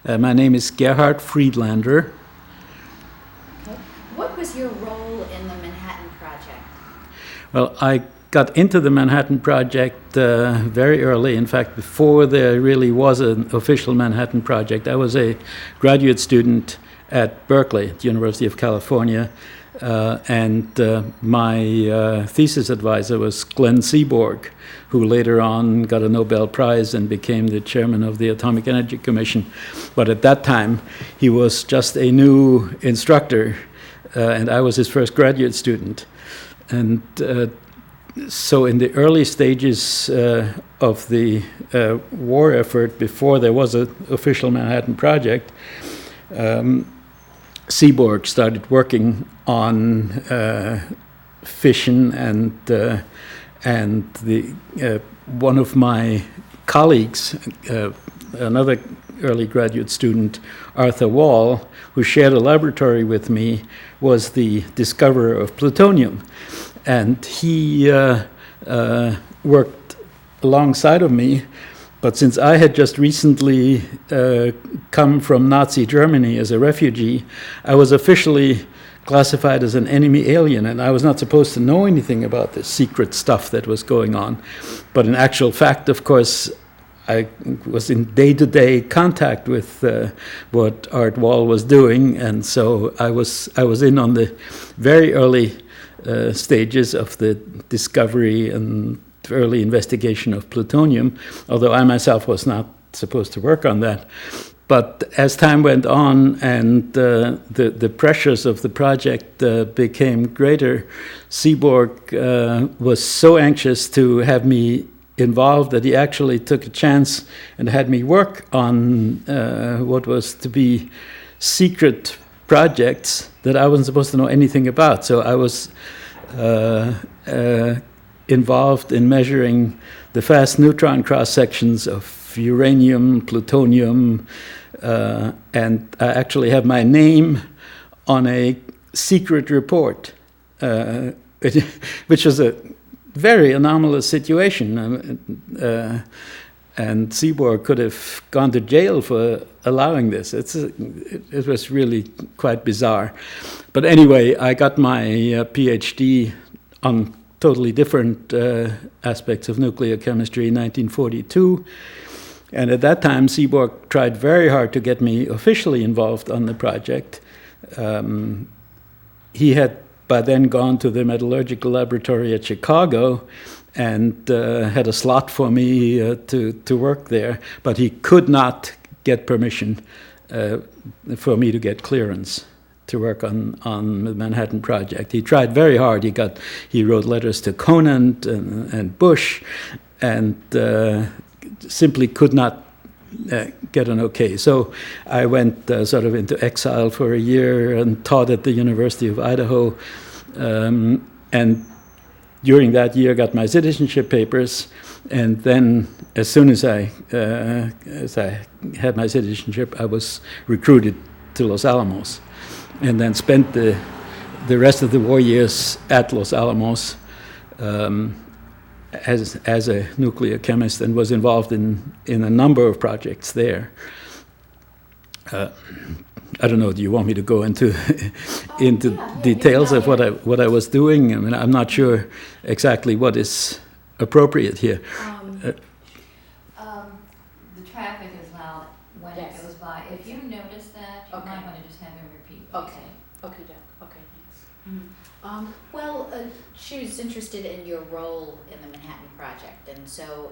My name is Gerhart Friedlander. Okay. What was your role in the Manhattan Project? Well, I got into the Manhattan Project very early. In fact, before there really was an official Manhattan Project. I was a graduate student at Berkeley, at the University of California, and my thesis advisor was Glenn Seaborg, who later on got a Nobel Prize and became the chairman of the Atomic Energy Commission. But at that time, he was just a new instructor, and I was his first graduate student. And so in the early stages of the war effort, before there was an official Manhattan Project, Seaborg started working on fission, and one of my colleagues, another early graduate student, Arthur Wall, who shared a laboratory with me, was the discoverer of plutonium. And he worked alongside of me, but since I had just recently come from Nazi Germany as a refugee, I was officially classified as an enemy alien, and I was not supposed to know anything about the secret stuff that was going on. But in actual fact, of course, I was in day-to-day contact with what Art Wall was doing, and so I was in on the very early stages of the discovery and early investigation of plutonium, although I myself was not supposed to work on that. But as time went on and the pressures of the project became greater, Seaborg was so anxious to have me involved that he actually took a chance and had me work on what was to be secret projects that I wasn't supposed to know anything about. So I was involved in measuring the fast neutron cross-sections of uranium, plutonium, and I actually have my name on a secret report, which was a very anomalous situation. And Seaborg could have gone to jail for allowing this. It was really quite bizarre. But anyway, I got my Ph.D. on totally different aspects of nuclear chemistry in 1942. And at that time, Seaborg tried very hard to get me officially involved on the project. He had by then gone to the metallurgical laboratory at Chicago and had a slot for me to work there, but he could not get permission for me to get clearance to work on the Manhattan Project. He tried very hard. He wrote letters to Conant and Bush, and simply could not get an okay. So I went sort of into exile for a year and taught at the University of Idaho, and during that year got my citizenship papers, and then as soon as I had my citizenship, I was recruited to Los Alamos, and then spent the rest of the war years at Los Alamos as a nuclear chemist, and was involved in a number of projects there. I don't know. Do you want me to go into details of what I was doing? I mean, I'm not sure exactly what is appropriate here. The traffic is loud when it goes by. If you notice that, you might want to just have him repeat. Okay, thanks. Well, she was interested in your role in the Manhattan Project, and so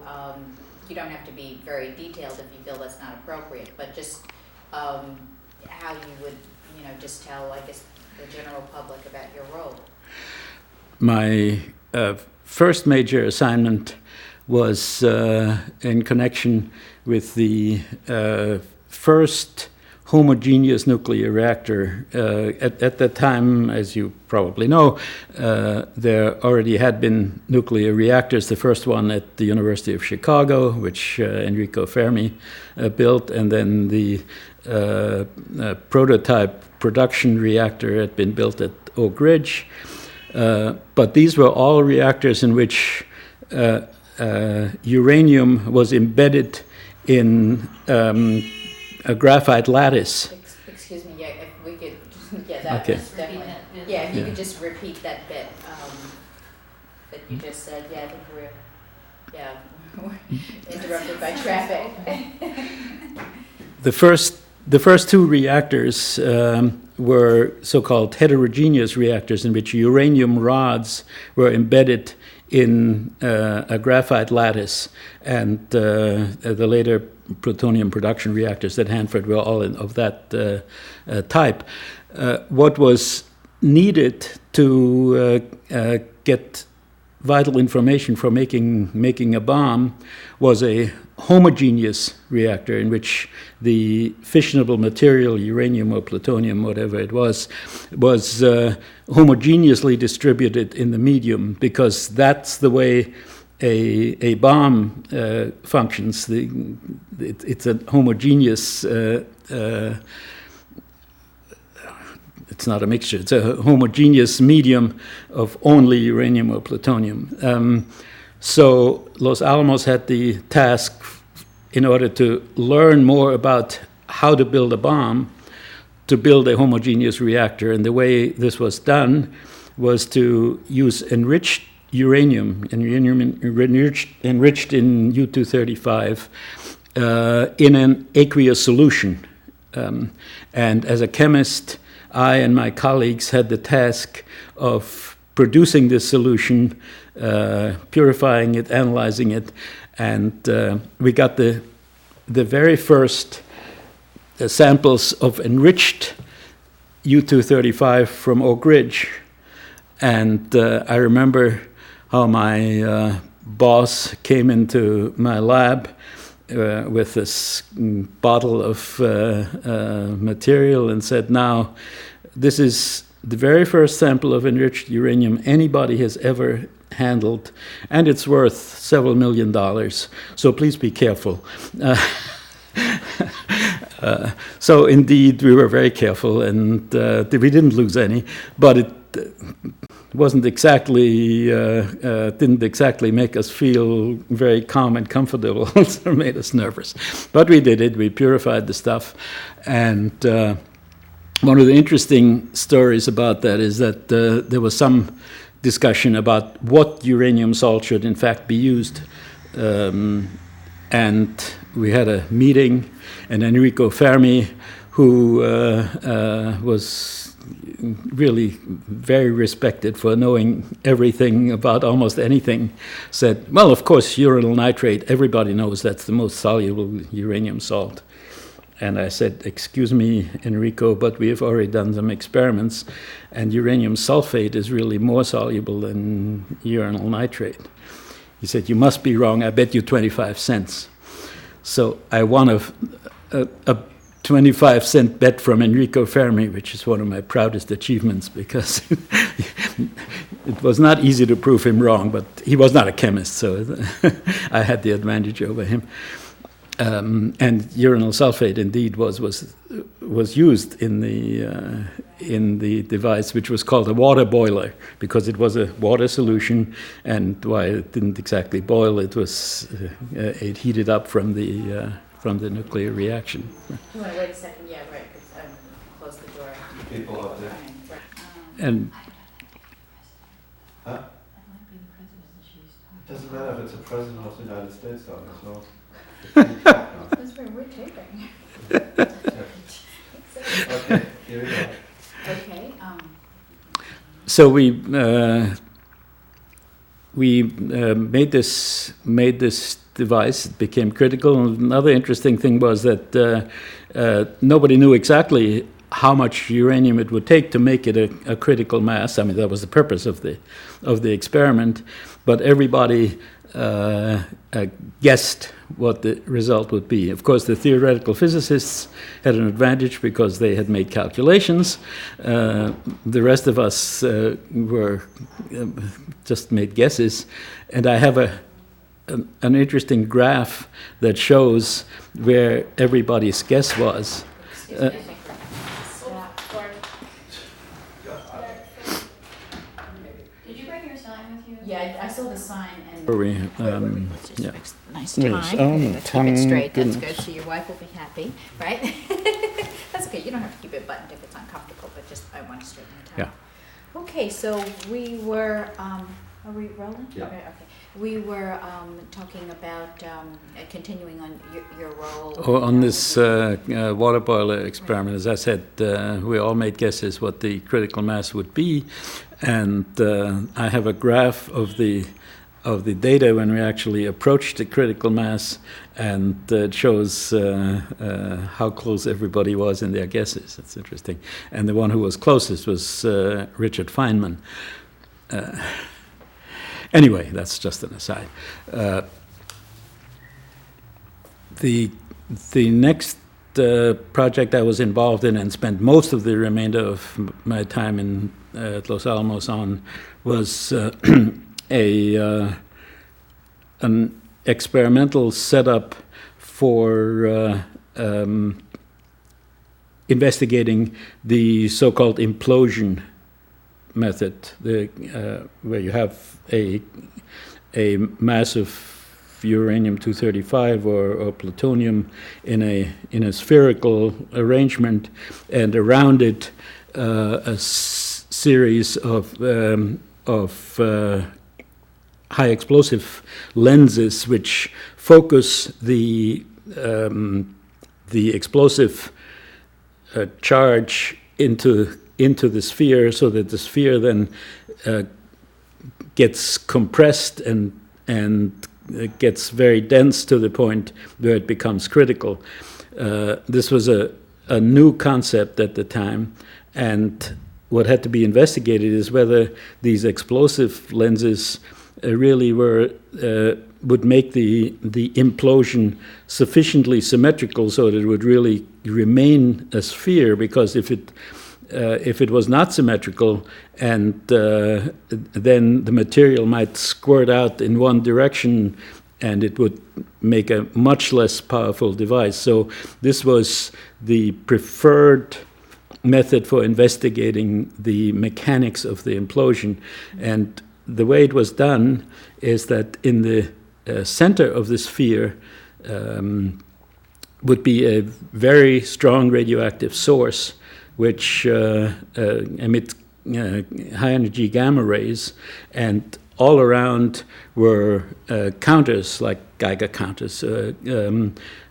you don't have to be very detailed if you feel that's not appropriate, but just how you would, just tell, I guess, the general public about your role. My first major assignment was in connection with the first homogeneous nuclear reactor. At that time, as you probably know, there already had been nuclear reactors, the first one at the University of Chicago, which Enrico Fermi built, and then the prototype production reactor had been built at Oak Ridge. But these were all reactors in which uranium was embedded in a graphite lattice. Excuse me, yeah, if we could, yeah, that Okay. was definitely, yeah, if you could just repeat that bit, that you just said, yeah, I think we're interrupted by traffic. The first two reactors were so-called heterogeneous reactors in which uranium rods were embedded in a graphite lattice, and the later plutonium production reactors at Hanford were all of that type. What was needed to get vital information for making a bomb was a homogeneous reactor in which the fissionable material, uranium or plutonium, whatever it was homogeneously distributed in the medium, because that's the way a bomb functions. It's a homogeneous, it's not a mixture, it's a homogeneous medium of only uranium or plutonium. So Los Alamos had the task, in order to learn more about how to build a bomb, to build a homogeneous reactor. And the way this was done was to use enriched uranium enriched in U-235 in an aqueous solution. And as a chemist, I and my colleagues had the task of producing this solution, purifying it, analyzing it, and we got the very first samples of enriched U-235 from Oak Ridge. And I remember how my boss came into my lab with this bottle of material and said, "Now, this is the very first sample of enriched uranium anybody has ever handled, and it's worth several $1 million. So please be careful." So indeed, we were very careful, and we didn't lose any, but it wasn't exactly didn't exactly make us feel very calm and comfortable. It made us nervous, but we did it. We purified the stuff, and one of the interesting stories about that is that there was some discussion about what uranium salt should in fact be used, and we had a meeting, and Enrico Fermi, who was really very respected for knowing everything about almost anything, said, "Well, of course, uranyl nitrate, everybody knows that's the most soluble uranium salt." And I said, "Excuse me, Enrico, but we have already done some experiments, and uranium sulfate is really more soluble than uranyl nitrate." He said, "You must be wrong. I bet you 25 cents. So I won a 25-cent bet from Enrico Fermi, which is one of my proudest achievements, because it was not easy to prove him wrong, but he was not a chemist, so I had the advantage over him. And uranyl sulfate indeed was used in the device, which was called a water boiler, because it was a water solution, and while it didn't exactly boil, it was it heated up from the nuclear reaction. You want to wait a second? Yeah, right. Close the door. People up there. And Huh? It doesn't matter if it's a president of the United States, though, as well. That's where we're taping. Okay, here we go. Okay. so we made this device. It became critical. And another interesting thing was that nobody knew exactly how much uranium it would take to make it a critical mass. I mean, that was the purpose of the experiment, but everybody guessed what the result would be. Of course, the theoretical physicists had an advantage because they had made calculations. The rest of us were just made guesses. And I have an interesting graph that shows where everybody's guess was. Did you bring your sign with you? Yeah, I saw the sign and. Where we, yeah. nice Yes. time. Oh, Keep it thank straight, that's goodness. good, so your wife will be happy, right? That's okay, you don't have to keep it buttoned if it's uncomfortable, but just, I want to straighten the tie. Yeah. Okay, so we were, are we rolling? Yeah. Okay. We were talking about continuing on your role. On this water boiler experiment, as I said, we all made guesses what the critical mass would be, and I have a graph of the data when we actually approached the critical mass, and it shows how close everybody was in their guesses. It's interesting. And the one who was closest was Richard Feynman. Anyway, that's just an aside. The next project I was involved in and spent most of the remainder of my time at Los Alamos on was an experimental setup for investigating the so-called implosion method, where you have a mass of uranium-235 or plutonium in a spherical arrangement, and around it a series of high explosive lenses which focus the explosive charge into the sphere, so that the sphere then gets compressed and gets very dense to the point where it becomes critical. This was a new concept at the time, and what had to be investigated is whether these explosive lenses really would make the implosion sufficiently symmetrical so that it would really remain a sphere, because if it was not symmetrical, and then the material might squirt out in one direction, and it would make a much less powerful device. So this was the preferred method for investigating the mechanics of the implosion. And the way it was done is that in the center of the sphere would be a very strong radioactive source which emit high-energy gamma rays, and all around were counters, like Geiger counters,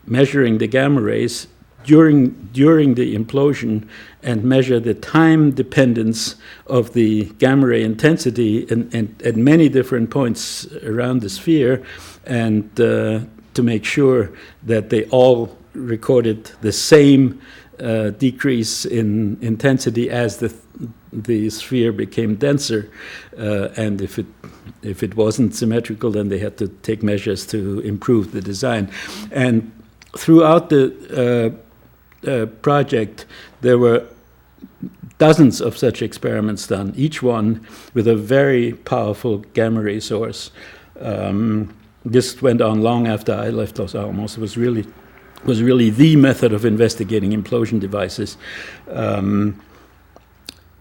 measuring the gamma rays during the implosion, and measure the time dependence of the gamma ray intensity at many different points around the sphere, and to make sure that they all recorded the same decrease in intensity as the sphere became denser, and if it wasn't symmetrical, then they had to take measures to improve the design. And throughout the project, there were dozens of such experiments done, each one with a very powerful gamma ray source. This went on long after I left Los Alamos. It was really the method of investigating implosion devices.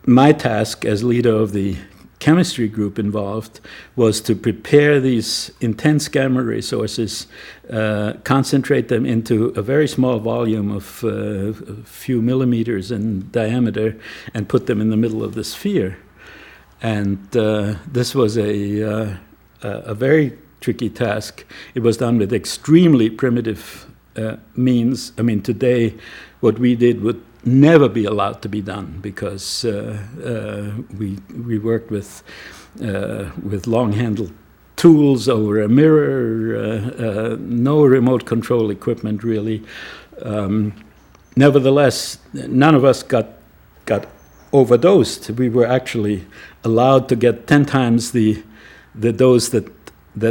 My task as leader of the chemistry group involved was to prepare these intense gamma ray sources, concentrate them into a very small volume of a few millimeters in diameter, and put them in the middle of the sphere. And this was a very tricky task. It was done with extremely primitive means. I mean, today, what we did would never be allowed to be done, because we worked with long-handled tools over a mirror, no remote control equipment really. Nevertheless, none of us got overdosed. We were actually allowed to get 10 times the dose that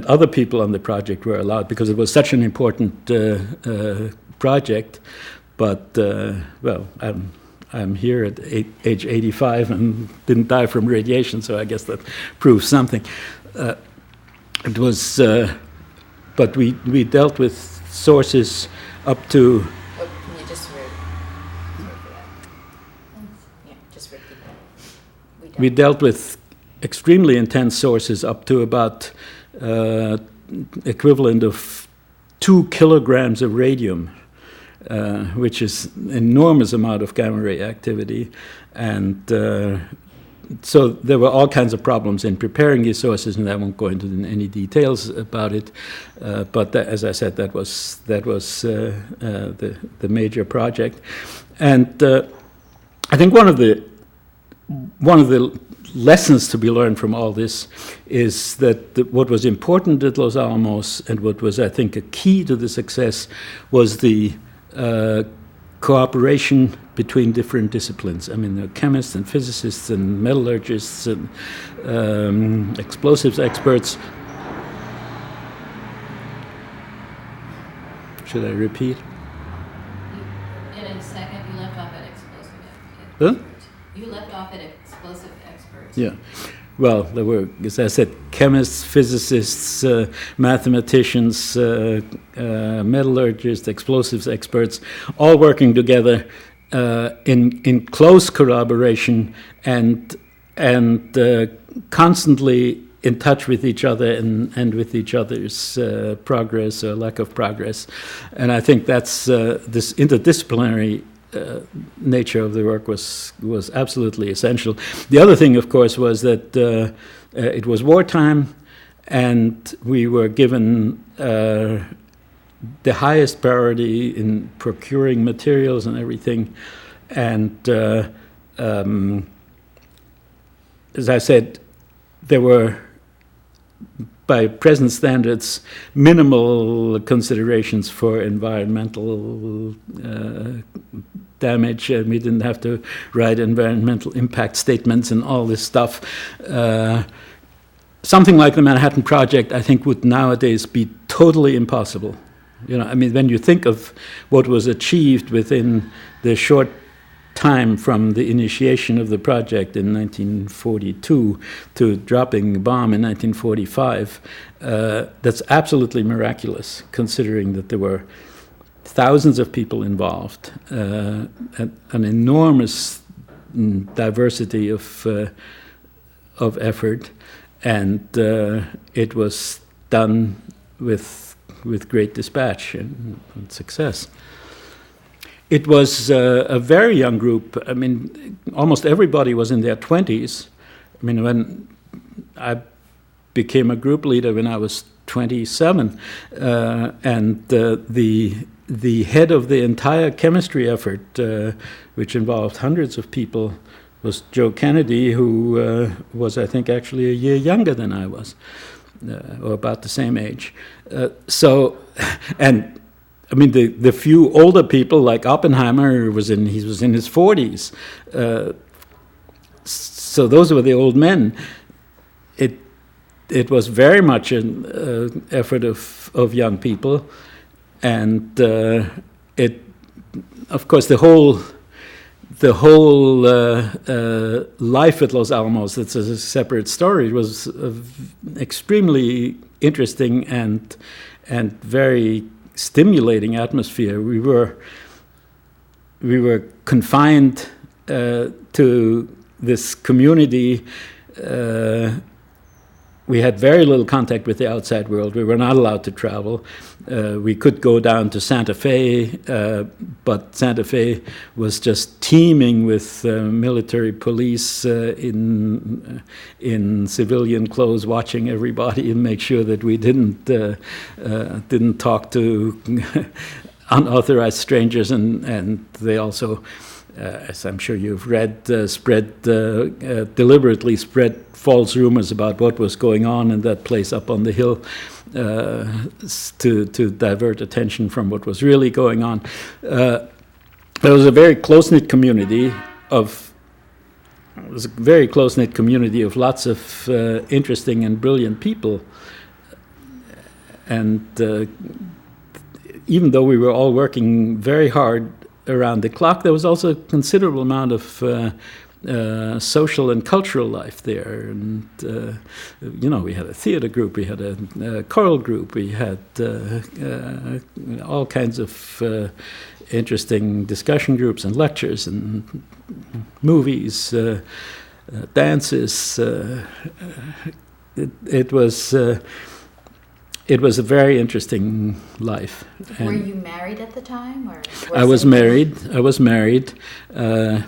other people on the project were allowed, because it was such an important project. But, well, I'm here at age 85 and didn't die from radiation, so I guess that proves something. It was, but we dealt with sources up to... Oh, can you just yeah, just repeat that. We dealt with extremely intense sources up to about equivalent of 2 kilograms of radium, which is an enormous amount of gamma ray activity. And so there were all kinds of problems in preparing these sources, and I won't go into any details about it. But as I said, that was the major project. And I think one of the lessons to be learned from all this is that what was important at Los Alamos, and what was, I think, a key to the success, was the cooperation between different disciplines. I mean, there are chemists and physicists and metallurgists and explosives experts. Should I repeat? In a second, you left off at explosive experts. Huh? You left off at explosive experts. Yeah. Well, there were, as I said, chemists, physicists, mathematicians, metallurgists, explosives experts, all working together in close collaboration and constantly in touch with each other and with each other's progress or lack of progress. And I think that's this interdisciplinary nature of the work was absolutely essential. The other thing, of course, was that it was wartime, and we were given the highest priority in procuring materials and everything. And as I said, there were, by present standards, minimal considerations for environmental damage. We didn't have to write environmental impact statements and all this stuff. Something like the Manhattan Project, I think, would nowadays be totally impossible. You know, I mean, when you think of what was achieved within the short time from the initiation of the project in 1942 to dropping the bomb in 1945, that's absolutely miraculous, considering that there were thousands of people involved, an enormous diversity of effort, and it was done with great dispatch and success. It was a very young group. I mean, almost everybody was in their 20s. I mean, when I became a group leader when I was 27, and the head of the entire chemistry effort, which involved hundreds of people, was Joe Kennedy, who was, I think, actually a year younger than I was, or about the same age. And I mean, the few older people like Oppenheimer he was in his 40s. So those were the old men. It was very much an effort of young people, and of course the whole life at Los Alamos, it's a separate story. It was extremely interesting and very stimulating atmosphere. We were confined to this community. We had very little contact with the outside world. We were not allowed to travel. We could go down to Santa Fe, but Santa Fe was just teeming with military police in civilian clothes, watching everybody and make sure that we didn't talk to unauthorized strangers. And they also, as I'm sure you've read, deliberately spread false rumors about what was going on in that place up on the hill to divert attention from what was really going on. There was a very close-knit community of lots of interesting and brilliant people. And even though we were all working very hard around the clock, there was also a considerable amount of social and cultural life there. And, we had a theater group, we had a choral group, we had all kinds of interesting discussion groups and lectures and movies, dances. It it was a very interesting life. Were you married at the time, or? I was married.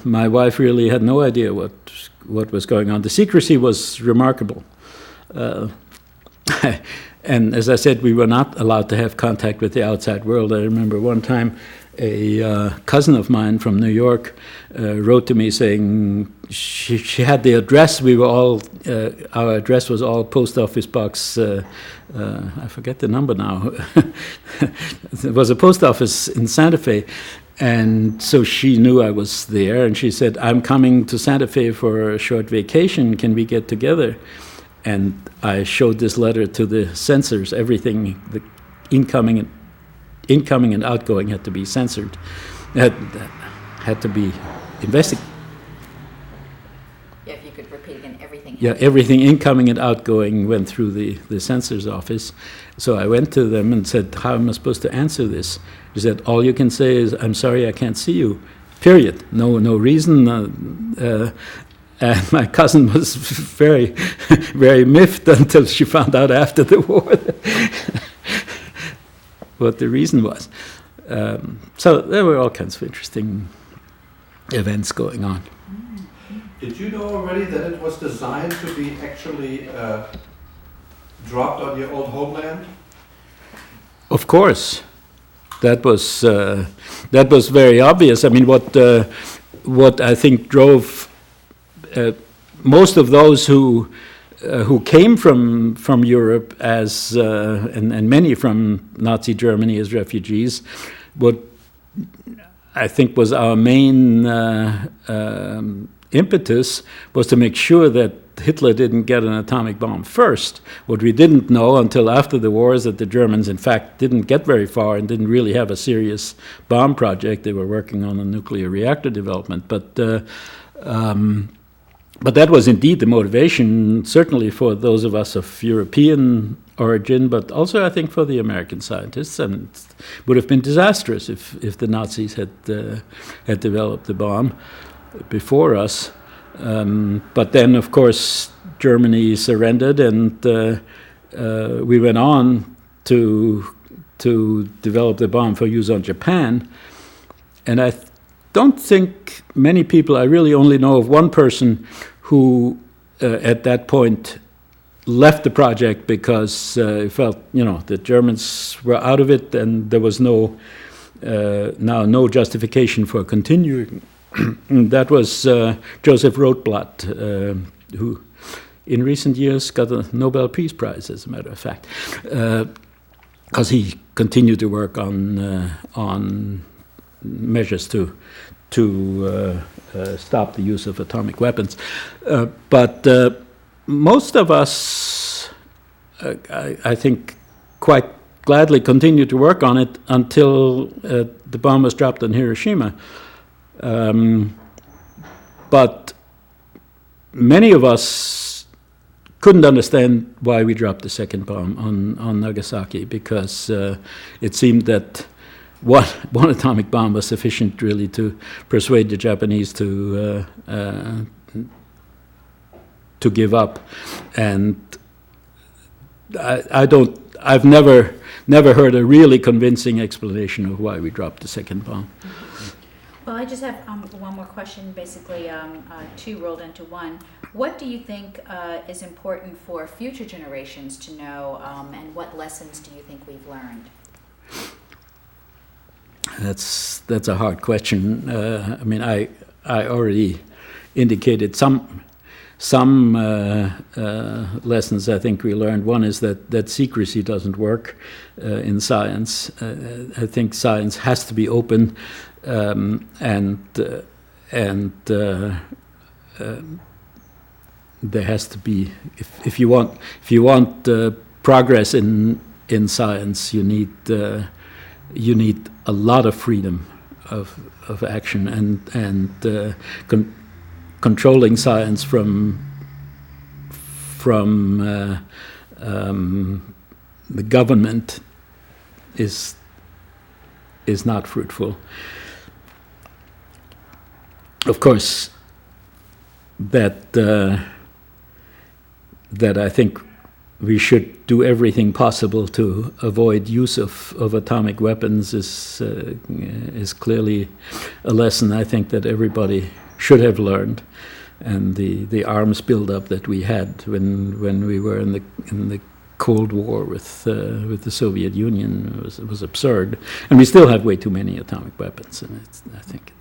My wife really had no idea what was going on. The secrecy was remarkable. And as I said, we were not allowed to have contact with the outside world. I remember one time a cousin of mine from New York wrote to me saying she had the address. We were all, our address was all post office box, I forget the number now. It was a post office in Santa Fe. And so she knew I was there, and she said, "I'm coming to Santa Fe for a short vacation. Can we get together?" And I showed this letter to the censors. Everything, the incoming and outgoing had to be censored. Had to be investigated. Yeah, if you could repeat again, everything. Yeah, everything incoming and outgoing went through the censor's office. So I went to them and said, "How am I supposed to answer this?" He said, "All you can say is, 'I'm sorry, I can't see you.' Period. No reason." And my cousin was very, very miffed until she found out after the war what the reason was. So there were all kinds of interesting events going on. Did you know already that it was designed to be actually dropped on your old homeland? Of course, that was very obvious. I mean, what I think drove most of those who came from Europe as and many from Nazi Germany as refugees, what I think was our main impetus was to make sure that Hitler didn't get an atomic bomb first. What we didn't know until after the war is that the Germans, in fact, didn't get very far and didn't really have a serious bomb project. They were working on a nuclear reactor development. But that was indeed the motivation, certainly for those of us of European origin, but also I think for the American scientists. And it would have been disastrous if the Nazis had developed the bomb before us. But then, of course, Germany surrendered, and we went on to develop the bomb for use on Japan. And I don't think many people, I really only know of one person who at that point left the project because he felt, the Germans were out of it and there was no justification for continuing. That was Joseph Rotblat, who in recent years got a Nobel Peace Prize, as a matter of fact, because he continued to work on measures to stop the use of atomic weapons. But most of us, I think, quite gladly continued to work on it until the bomb was dropped on Hiroshima. But many of us couldn't understand why we dropped the second bomb on Nagasaki, because it seemed that one atomic bomb was sufficient really to persuade the Japanese to give up. And I've never heard a really convincing explanation of why we dropped the second bomb. Well, I just have one more question, basically two rolled into one. What do you think is important for future generations to know, and what lessons do you think we've learned? That's a hard question. I mean, I already indicated some lessons I think we learned. One is that secrecy doesn't work in science. I think science has to be open, and there has to be, if you want progress in science, you need a lot of freedom of action, and controlling science from the government is not fruitful. Of course, that I think we should do everything possible to avoid use of atomic weapons is clearly a lesson I think that everybody should have learned. And the arms buildup that we had when we were in the Cold War with the Soviet Union was absurd. And we still have way too many atomic weapons, and I think